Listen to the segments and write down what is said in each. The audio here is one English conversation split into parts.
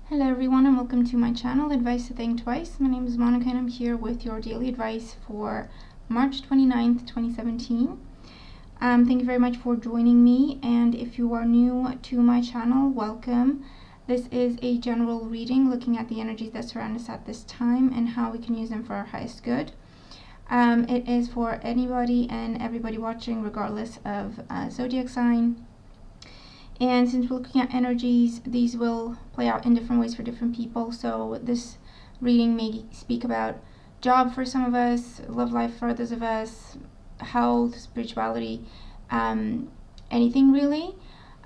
Hello everyone and welcome to my channel, Advice to Think Twice. My name is Monica and I'm here with your daily advice for March 29th, 2017. Thank you very much for joining me, and if you are new to my channel, welcome. This is a general reading looking at the energies that surround us at this time and how we can use them for our highest good. It is for anybody and everybody watching regardless of zodiac sign. And since we're looking at energies, these will play out in different ways for different people. So this reading may speak about job for some of us, love life for others of us, health, spirituality, anything really.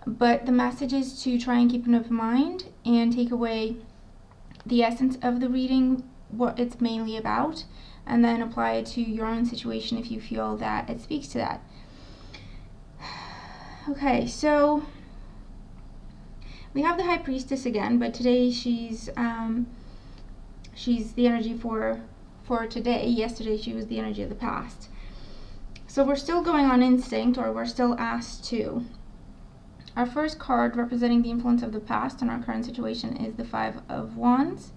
But the message is to try and keep an open mind and take away the essence of the reading, what it's mainly about, and then apply it to your own situation if you feel that it speaks to that. Okay, so we have the High Priestess again, but today she's the energy for today. Yesterday she was the energy of the past. So we're still going on instinct, or we're still asked to. Our first card representing the influence of the past in our current situation is the Five of Wands.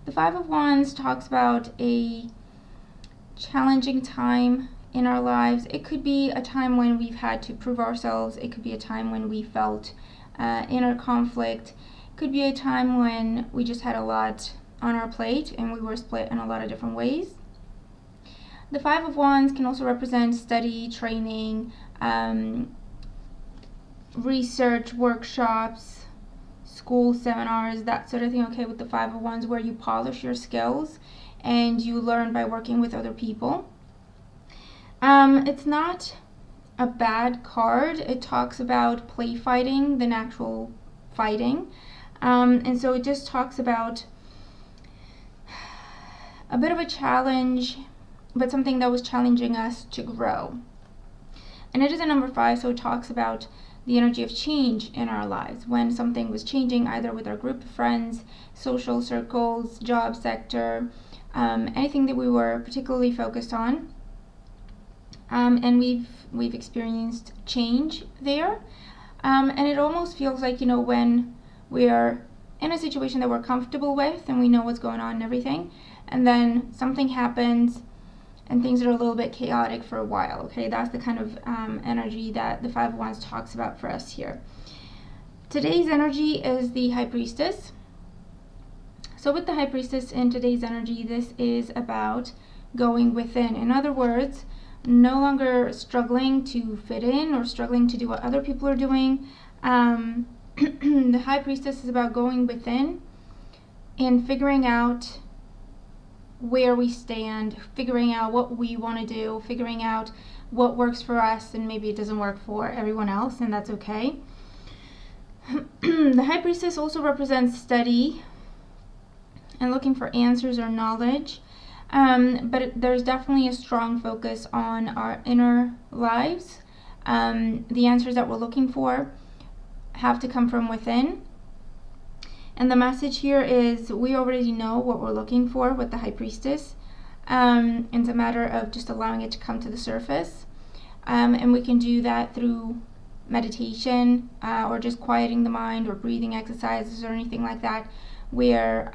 The Five of Wands talks about a challenging time in our lives. It could be a time when we've had to prove ourselves. It could be a time when we felt inner conflict. It could be a time when we just had a lot on our plate and we were split in a lot of different ways. The Five of Wands can also represent study, training, research, workshops, school seminars, that sort of thing. Okay, with the Five of Wands, where you polish your skills and you learn by working with other people. It's not a bad card. It talks about play fighting than actual fighting, and so it just talks about a bit of a challenge, but something that was challenging us to grow. And it is a number 5, so it talks about the energy of change in our lives, when something was changing either with our group of friends, social circles, job sector, anything that we were particularly focused on. And we've experienced change there, and it almost feels like, when we're in a situation that we're comfortable with and we know what's going on and everything, and then something happens and things are a little bit chaotic for a while. Okay, that's the kind of energy that the Five of Wands talks about for us here. Today's energy is the High Priestess. So with the High Priestess in today's energy, this is about going within. In other words, no longer struggling to fit in or struggling to do what other people are doing. The High Priestess is about going within and figuring out where we stand, figuring out what we want to do, figuring out what works for us, and maybe it doesn't work for everyone else, and that's okay. The High Priestess also represents study and looking for answers or knowledge. But there's definitely a strong focus on our inner lives. The answers that we're looking for have to come from within. And the message here is we already know what we're looking for with the High Priestess. It's a matter of just allowing it to come to the surface. And we can do that through meditation, or just quieting the mind, or breathing exercises or anything like that, where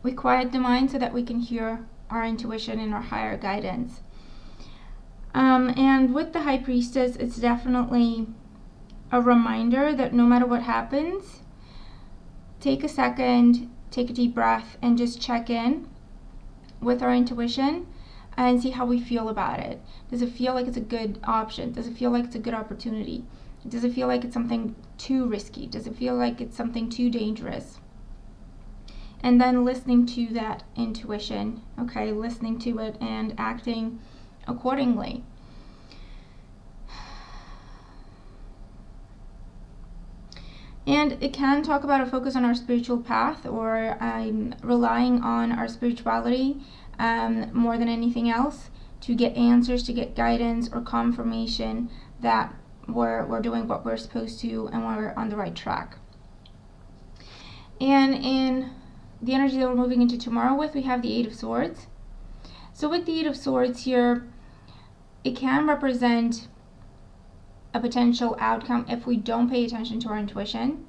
we quiet the mind so that we can hear our intuition and our higher guidance. And with the High Priestess, it's definitely a reminder that no matter what happens, take a second, take a deep breath, and just check in with our intuition and see how we feel about it. Does it feel like it's a good option? Does it feel like it's a good opportunity? Does it feel like it's something too risky? Does it feel like it's something too dangerous? And then listening to that intuition, okay, listening to it and acting accordingly. And it can talk about a focus on our spiritual path, or relying on our spirituality more than anything else to get answers, to get guidance or confirmation that we're doing what we're supposed to and we're on the right track. And in the energy that we're moving into tomorrow with, we have the Eight of Swords. So with the Eight of Swords here, it can represent a potential outcome if we don't pay attention to our intuition.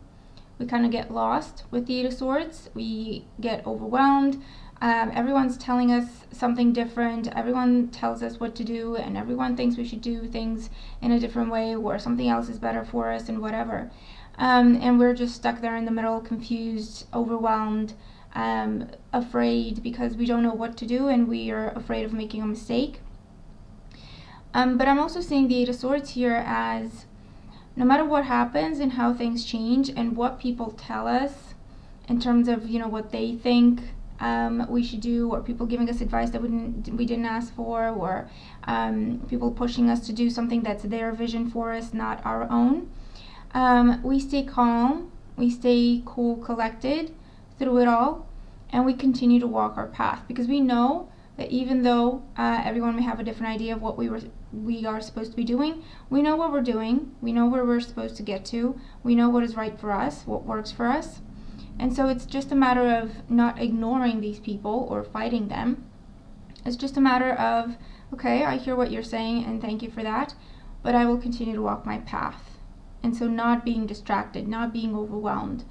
we kind of get lost with the Eight of Swords. We get overwhelmed. Everyone's telling us something different. Everyone tells us what to do, and everyone thinks we should do things in a different way, or something else is better for us, and whatever. And we're just stuck there in the middle, confused, overwhelmed, afraid because we don't know what to do, and we are afraid of making a mistake. But I'm also seeing the Eight of Swords here as no matter what happens and how things change and what people tell us in terms of, what they think we should do, or people giving us advice that we didn't ask for, or people pushing us to do something that's their vision for us, not our own. We stay calm, we stay cool, collected through it all, and we continue to walk our path, because we know that even though everyone may have a different idea of what we are supposed to be doing, we know what we're doing, we know where we're supposed to get to, we know what is right for us, what works for us. And so it's just a matter of not ignoring these people or fighting them. It's just a matter of, okay, I hear what you're saying and thank you for that, but I will continue to walk my path. And so not being distracted, not being overwhelmed,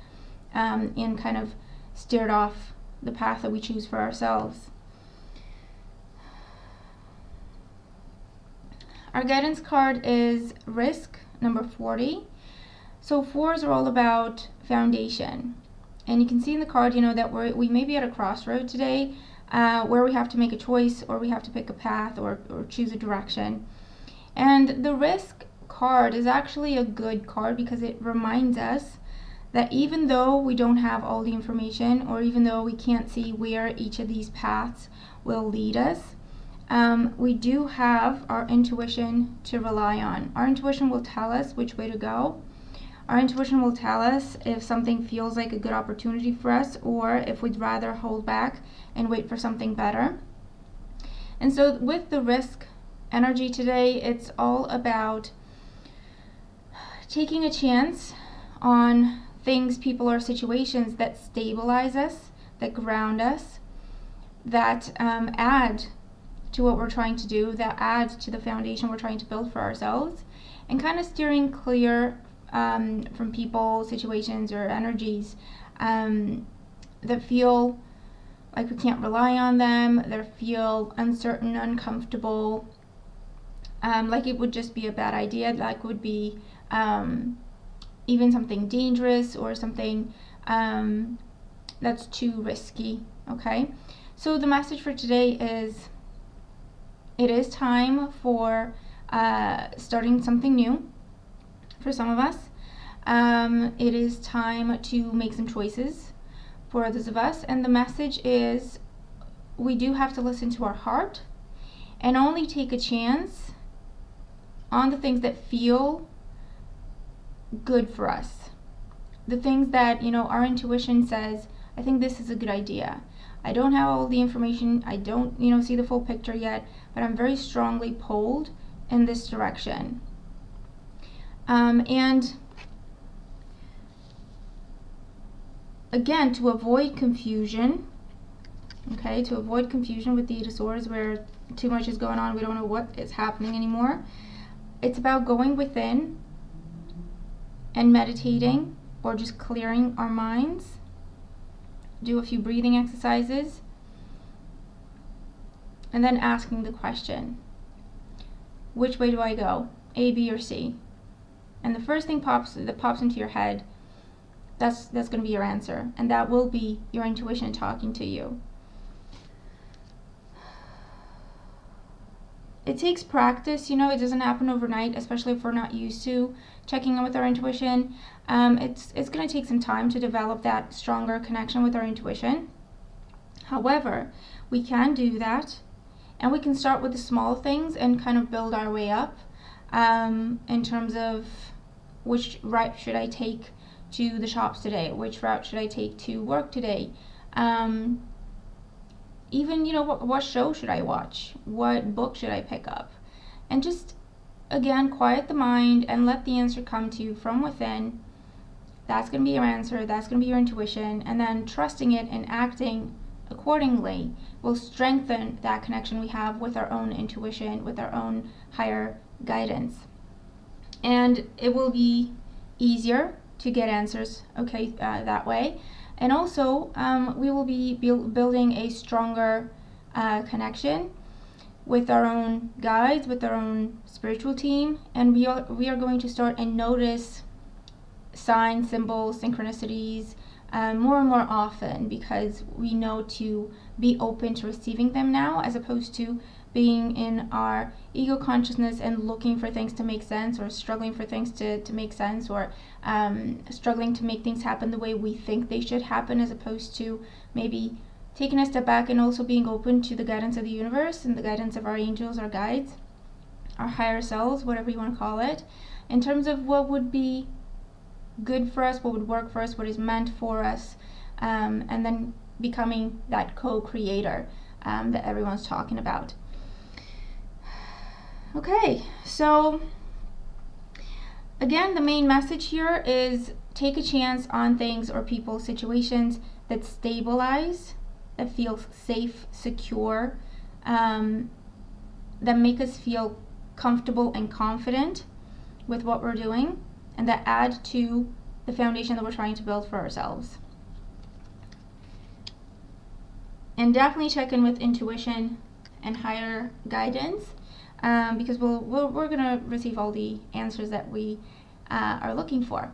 and kind of steered off the path that we choose for ourselves. Our guidance card is risk, number 40. So 4s are all about foundation. And you can see in the card, that we may be at a crossroad today, where we have to make a choice, or we have to pick a path, or choose a direction. And the risk card is actually a good card, because it reminds us that even though we don't have all the information, or even though we can't see where each of these paths will lead us, we do have our intuition to rely on. Our intuition will tell us which way to go. Our intuition will tell us if something feels like a good opportunity for us, or if we'd rather hold back and wait for something better. And so with the risk energy today, it's all about taking a chance on things, people, or situations that stabilize us, that ground us, that add to what we're trying to do, that add to the foundation we're trying to build for ourselves, and kind of steering clear from people, situations, or energies that feel like we can't rely on them, that feel uncertain, uncomfortable, like it would just be a bad idea, like would be even something dangerous, or something that's too risky. Okay, so the message for today is, it is time for starting something new for some of us. It is time to make some choices for others of us, and the message is, we do have to listen to our heart and only take a chance on the things that feel good for us, the things that our intuition says, I think this is a good idea. I don't have all the information, I don't see the full picture yet, but I'm very strongly pulled in this direction. And again, to avoid confusion, with the Eight of Swords, where too much is going on, we don't know what is happening anymore. It's about going within and meditating, or just clearing our minds. Do a few breathing exercises, and then asking the question, which way do I go? A, B, or C? And the first thing that pops into your head, that's going to be your answer, and that will be your intuition talking to you. It takes practice, it doesn't happen overnight, especially if we're not used to checking in with our intuition. It's going to take some time to develop that stronger connection with our intuition. However, we can do that, and we can start with the small things and kind of build our way up, in terms of which route should I take to the shops today, which route should I take to work today, even what show should I watch, what book should I pick up, and just again quiet the mind and let the answer come to you from within. That's going to be your answer, that's going to be your intuition, and then trusting it and acting accordingly will strengthen that connection we have with our own intuition, with our own higher guidance. And it will be easier to get answers, okay, that way. And also, we will be building a stronger connection with our own guides, with our own spiritual team, and we are going to start and notice signs, symbols, synchronicities more and more often, because we know to be open to receiving them now, as opposed to being in our ego consciousness and looking for things to make sense, or struggling for things to make sense, or struggling to make things happen the way we think they should happen, as opposed to maybe taking a step back and also being open to the guidance of the universe and the guidance of our angels, our guides, our higher selves, whatever you want to call it, in terms of what would be good for us, what would work for us, what is meant for us, and then becoming that co-creator that everyone's talking about. Okay, so again, the main message here is take a chance on things or people, situations that stabilize, that feel safe, secure, that make us feel comfortable and confident with what we're doing, and that add to the foundation that we're trying to build for ourselves. And definitely check in with intuition and higher guidance, because we're going to receive all the answers that we are looking for.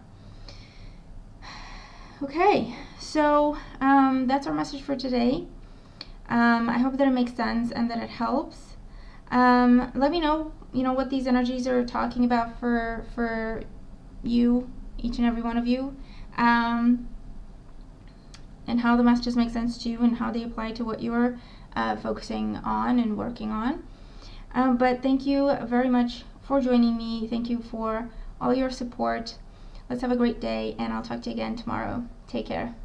Okay, so that's our message for today. I hope that it makes sense and that it helps. Let me know, what these energies are talking about for you, each and every one of you, and how the messages make sense to you and how they apply to what you're focusing on and working on. But thank you very much for joining me. Thank you for all your support. Let's have a great day, and I'll talk to you again tomorrow. Take care.